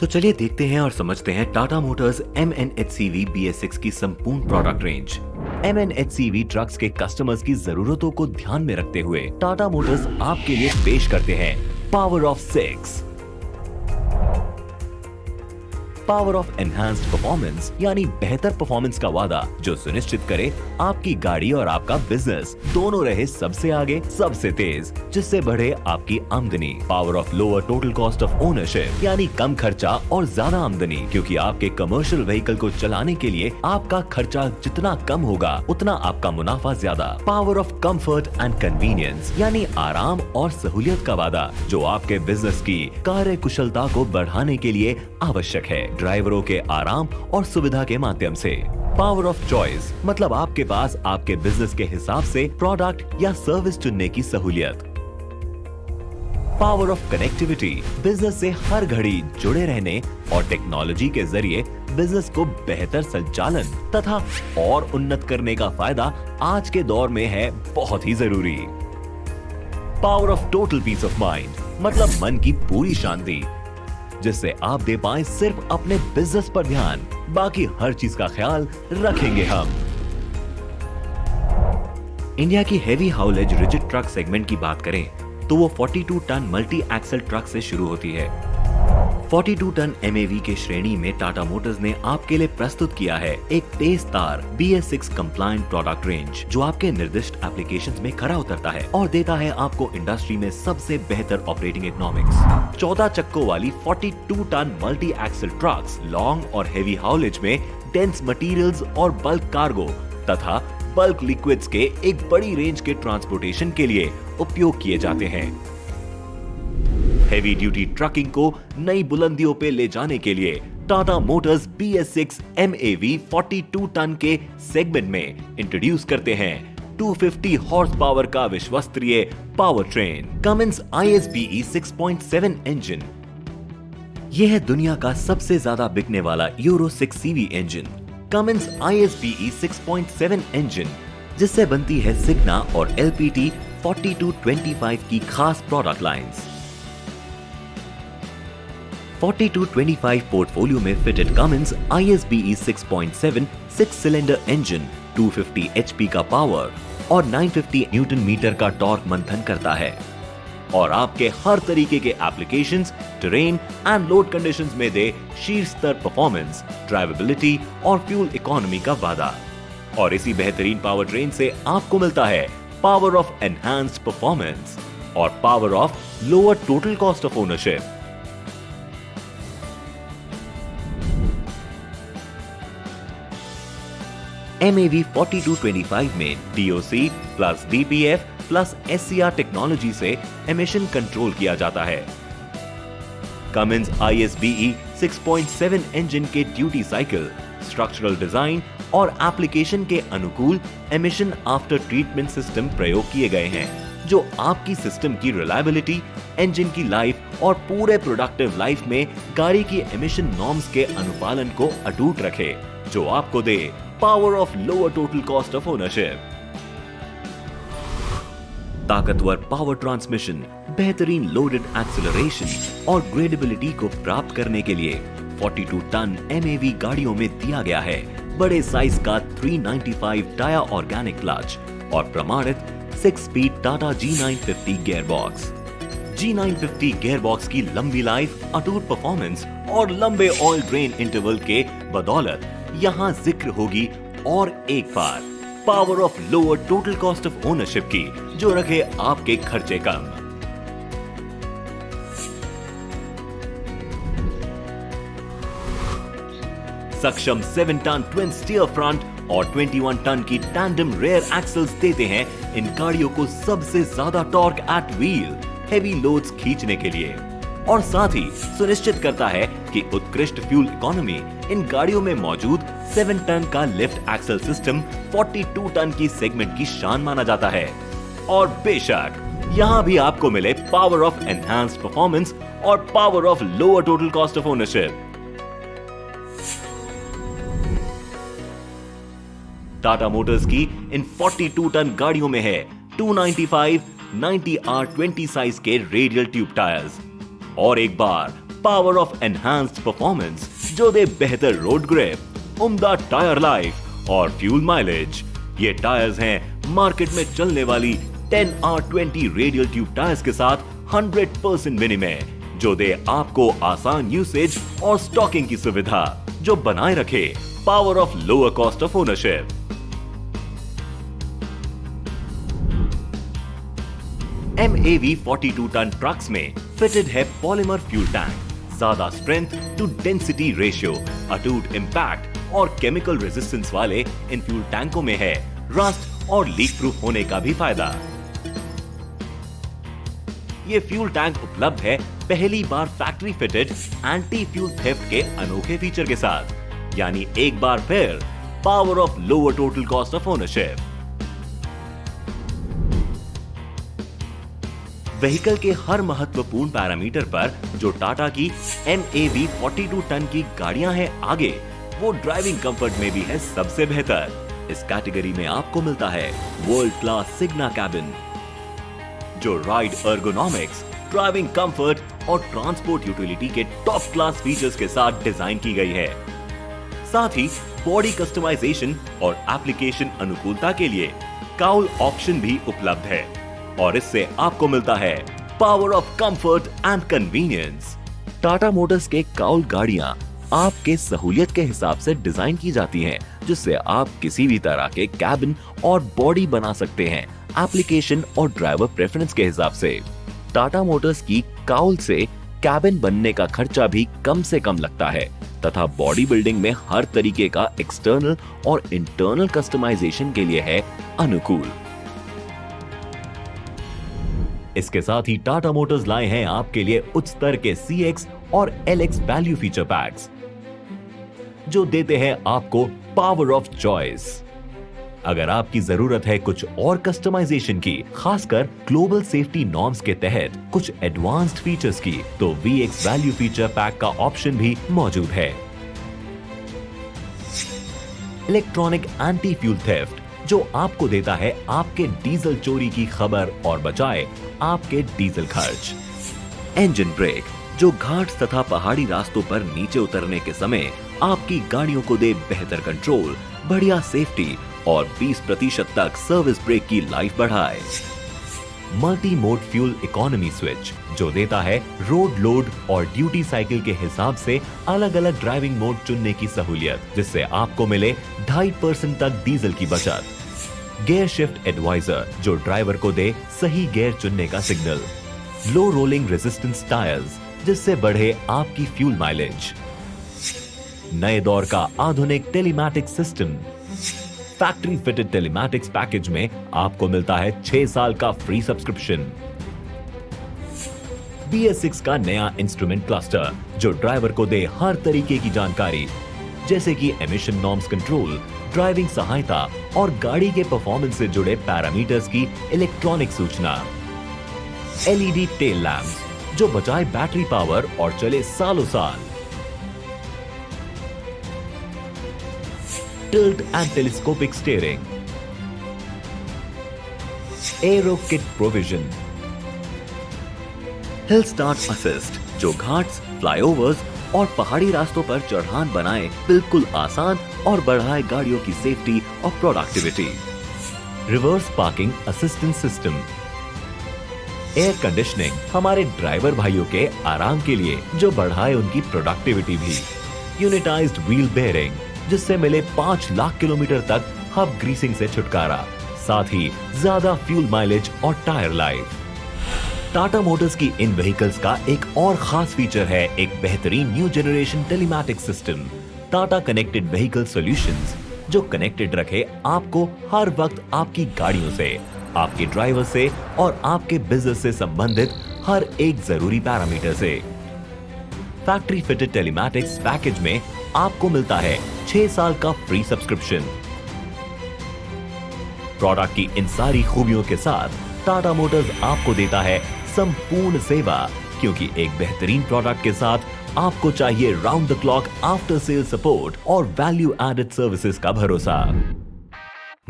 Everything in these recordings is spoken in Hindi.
तो चलिए देखते हैं और समझते हैं टाटा मोटर्स MNHCV BS6 की संपूर्ण प्रोडक्ट रेंज। MNHCV ट्रक्स के कस्टमर्स की जरूरतों को ध्यान में रखते हुए टाटा मोटर्स आपके लिए पेश करते हैं power of 6। Power of enhanced performance यानी बेहतर परफॉर्मेंस का वादा जो सुनिश्चित करे आपकी गाड़ी और आपका बिजनेस दोनों रहे सबसे आगे, सबसे तेज, जिससे बढ़े आपकी आमदनी। Power of lower total cost of ownership यानी कम खर्चा और ज्यादा आमदनी, क्योंकि आपके कमर्शियल व्हीकल को चलाने के लिए आपका खर्चा जितना कम होगा उतना आपका मुनाफा ज्यादा। Power of comfort and convenience यानी आराम और सहूलियत का वादा जो आपके बिजनेस की कार्य कुशलता को बढ़ाने के लिए आवश्यक है, ड्राइवरों के आराम और सुविधा के माध्यम से। पावर ऑफ चॉइस मतलब आपके पास आपके बिजनेस के हिसाब से प्रोडक्ट या सर्विस चुनने की सहूलियत। पावर ऑफ कनेक्टिविटी बिजनेस से हर घड़ी जुड़े रहने और टेक्नोलॉजी के जरिए बिजनेस को बेहतर संचालन तथा और उन्नत करने का फायदा आज के दौर में है बहुत ही जरूरी। Power of total peace of mind मतलब मन की पूरी शांति, जिससे आप दे पाएं सिर्फ अपने बिजनेस पर ध्यान, बाकी हर चीज का ख्याल रखेंगे हम। इंडिया की हेवी हाउलेज रिजिड ट्रक सेगमेंट की बात करें तो वो 42 टन मल्टी एक्सल ट्रक से शुरू होती है। 42 टन MAV के श्रेणी में टाटा मोटर्स ने आपके लिए प्रस्तुत किया है एक तेज-तार BS6 कंप्लायंट प्रोडक्ट रेंज जो आपके निर्दिष्ट एप्लीकेशंस में खरा उतरता है और देता है आपको इंडस्ट्री में सबसे बेहतर ऑपरेटिंग इकोनॉमिक्स। 14 चक्कों वाली 42 ton multi axle trucks long और हेवी हाउलेज में डेंस मटेरियल्स और बल्क कार्गो तथा बल्क लिक्विड्स के एक बड़ी रेंज के ट्रांसपोर्टेशन के लिए उपयोग किए जाते हैं। हेवी ड्यूटी ट्रकिंग को नई बुलंदियों पे ले जाने के लिए Tata Motors BS6 MAV 42 ton के सेगमेंट में इंट्रोड्यूस करते हैं 250 हॉर्स पावर का विश्वस्तरीय power train Cummins ISBE 6.7 engine. यह है दुनिया का सबसे ज्यादा बिकने वाला Euro 6 CV engine Cummins ISBE 6.7 engine, जिससे बनती है सिग्ना और LPT 4225 की खास प्रोडक्ट लाइंस। 4225 पोर्टफोलियो में fitted Cummins ISBE 6.7 6 cylinder engine 250 HP का पावर और 950 न्यूटन मीटर का टॉर्क मंथन करता है और आपके हर तरीके के applications, terrain and load conditions में दे शीर्ष स्तर परफॉर्मेंस, ड्राइवेबिलिटी और फ्यूल इकोनॉमी का वादा। और इसी बेहतरीन पावर ट्रेन से आपको मिलता है पावर ऑफ एनहांस्ड परफॉर्मेंस और power of lower total cost of ownership. MAV 4225 में DOC plus DPF plus SCR technology से एमिशन कंट्रोल किया जाता है। कमिंस ISBE 6.7 इंजन के ड्यूटी साइकिल, स्ट्रक्चरल डिजाइन और एप्लीकेशन के अनुकूल एमिशन आफ्टर ट्रीटमेंट सिस्टम प्रयोग किए गए हैं जो आपकी सिस्टम की रिलायबिलिटी, इंजन की लाइफ और पूरे प्रोडक्टिव लाइफ में गाड़ी की एमिशन नॉर्म्स के अनुपालन को अटूट रखे, जो आपको दे power of lower total cost of ownership. ताकतवर पावर ट्रांसमिशन, बेहतरीन लोडेड एक्सेलरेशन और ग्रेडेबिलिटी को प्राप्त करने के लिए 42 टन MAV गाड़ियों में दिया गया है बड़े साइज का 395 टायर ऑर्गेनिक क्लच और प्रमाणित 6 speed Tata G950 gearbox. G950 gearbox की लंबी लाइफ, अटूट परफॉर्मेंस और लंबे ऑयल ड्रेन इंटरवल के बदौलत यहाँ जिक्र होगी और एक बार power of lower total cost of ownership की जो रखे आपके खर्चे कम। सक्षम 7 टन ट्विन स्टीयर फ्रंट और 21 टन की टैंडम रेयर एक्सल्स देते हैं इन गाड़ियों को सबसे ज्यादा torque eight wheel heavy loads खींचने के लिए और साथ ही सुनिश्चित करता है कि उत्कृष्ट फ्यूल इकोनॉमी इन गाड़ियों में मौजूद 7 टन का लिफ्ट एक्सल सिस्टम 42 टन की सेगमेंट की शान माना जाता है। और बेशक यहाँ भी आपको मिले पावर ऑफ एनहांस्ड परफॉर्मेंस और power of lower total cost of ownership. Tata Motors की इन 42 टन गाड़ियों में है 295 90R20 साइज के रेडियल ट्यूब टायर्स और एक बार पावर ऑफ एनहांस्ड परफॉर्मेंस जो दे बेहतर रोड ग्रिप, उम्दा टायर लाइफ और फ्यूल माइलेज। ये टायर्स हैं मार्केट में चलने वाली 10R20 रेडियल ट्यूब टायर्स के साथ 100% विनिमय, जो दे आपको आसान यूसेज और स्टॉकिंग की सुविधा, जो बनाए रखे power of lower cost of ownership. MAV 42 ton trucks में फिटेड है पॉलीमर फ्यूल टैंक, ज्यादा स्ट्रेंथ टू डेंसिटी रेशियो, अटूट इंपैक्ट और केमिकल रेजिस्टेंस वाले इन फ्यूल टैंकों में है रस्ट और लीक प्रूफ होने का भी फायदा। ये फ्यूल टैंक उपलब्ध है पहली बार factory fitted anti fuel theft के अनोखे फीचर के साथ, यानी एक बार फिर power of lower total cost of ownership. Vehicle के हर महत्वपूर्ण पैरामीटर पर जो टाटा की MAV 42 टन की गाड़ियां हैं आगे, वो ड्राइविंग कंफर्ट में भी है सबसे बेहतर। इस कैटेगरी में आपको मिलता है वर्ल्ड क्लास सिग्ना कैबिन, जो राइड एर्गोनॉमिक्स, ड्राइविंग कंफर्ट और ट्रांसपोर्ट यूटिलिटी के टॉप क्लास फीचर्स के साथ डिजाइन की गई है। साथ ही बॉडी कस्टमाइजेशन और एप्लीकेशन अनुकूलता के लिए काउल ऑप्शन भी उपलब्ध है और इससे आपको मिलता है power of comfort and convenience. Tata Motors के काउल गाड़ियां आपके सहूलियत के हिसाब से डिजाइन की जाती हैं, जिससे आप किसी भी तरह के कैबिन और बॉडी बना सकते हैं एप्लीकेशन और ड्राइवर प्रेफरेंस के हिसाब से। टाटा मोटर्स की काउल से कैबिन बनने का खर्चा भी कम से कम लगता है तथा बॉडी बिल्डिंग में हर तरीके का एक्सटर्नल और इंटरनल कस्टमाइजेशन के लिए है अनुकूल। इसके साथ ही टाटा मोटर्स लाए हैं आपके लिए उच्च स्तर के CX और LX वैल्यू फीचर पैक्स, जो देते हैं आपको पावर ऑफ चॉइस। अगर आपकी जरूरत है कुछ और कस्टमाइजेशन की, खासकर ग्लोबल सेफ्टी नॉर्म्स के तहत कुछ एडवांस्ड फीचर्स की, तो VX वैल्यू फीचर पैक का ऑप्शन भी मौजूद है। इलेक्ट्रॉनिक एंटी फ्यूल थेफ्ट, जो आपको देता है आपके डीजल चोरी की खबर और बचाए आपके डीजल खर्च। इंजन ब्रेक, जो घाट तथा पहाड़ी रास्तों पर नीचे उतरने के समय आपकी गाड़ियों को दे बेहतर कंट्रोल, बढ़िया सेफ्टी और 20% तक सर्विस ब्रेक की लाइफ बढ़ाए। Multi mode fuel economy switch, जो देता है रोड लोड और ड्यूटी साइकिल के हिसाब से अलग अलग ड्राइविंग मोड चुनने की सहूलियत, जिससे आपको मिले 2.5% तक डीजल की बचत। गियर शिफ्ट एडवाइजर, जो ड्राइवर को दे सही गियर चुनने का सिग्नल। लो रोलिंग रेजिस्टेंस टायर्स, जिससे बढ़े आपकी फ्यूल माइलेज। नए दौर का आधुनिक telematics system. Factory fitted telematics package में आपको मिलता है 6 साल का फ्री सब्सक्रिप्शन। BS6 का नया इंस्ट्रूमेंट क्लस्टर, जो ड्राइवर को दे हर तरीके की जानकारी, जैसे कि एमिशन नॉर्म्स कंट्रोल, ड्राइविंग सहायता और गाड़ी के परफॉर्मेंस से जुड़े पैरामीटर्स की इलेक्ट्रॉनिक सूचना। LED टेल लैंप्स, जो बचाए बैटरी पावर और चले सालों साल। Tilt and telescopic steering. Arrow kit provision. Hill start assist, जो घाट्स, फ्लाईओवर्स और पहाड़ी रास्तों पर चढ़ान बनाए बिल्कुल आसान और बढ़ाए गाड़ियों की सेफ्टी और productivity. Reverse parking assistance system. Air conditioning, हमारे ड्राइवर भाइयों के आराम के लिए, जो बढ़ाए उनकी प्रोडक्टिविटी भी। यूनिटाइज्ड व्हील बेयरिंग, जिससे मिले 5 लाख किलोमीटर तक हब ग्रीसिंग से छुटकारा, साथ ही ज्यादा फ्यूल माइलेज और टायर लाइफ। टाटा मोटर्स की इन व्हीकल्स का एक और खास फीचर है एक बेहतरीन new generation telematics system, Tata connected vehicle solutions, जो कनेक्टेड रखे आपको हर वक्त आपकी गाड़ियों से, आपके ड्राइवर से और आपके बिजनेस से संबंधित हर एक जरूरी पैरामीटर से। फैक्ट्री फिटेड टेलीमैटिक्स पैकेज में आपको मिलता है 6 साल का फ्री सब्सक्रिप्शन। प्रोडक्ट की इन सारी खूबियों के साथ टाटा मोटर्स आपको देता है संपूर्ण सेवा, क्योंकि एक बेहतरीन प्रोडक्ट के साथ आपको चाहिए round the clock after sale support और वैल्यू एडेड सर्विसेज का भरोसा।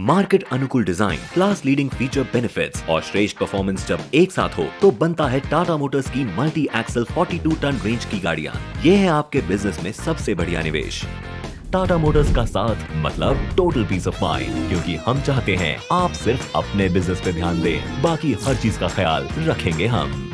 मार्केट अनुकूल design, class leading feature benefits और श्रेष्ठ परफॉर्मेंस जब एक साथ हो तो बनता है टाटा मोटर्स की मल्टी एक्सल 42 टन रेंज की गाड़ियां। ये है आपके बिजनेस में सबसे बढ़िया निवेश। टाटा मोटर्स का साथ मतलब टोटल पीस ऑफ माइंड, क्योंकि हम चाहते हैं आप सिर्फ अपने बिजनेस पे ध्यान दें, बाकी हर चीज का ख्याल रखेंगे हम।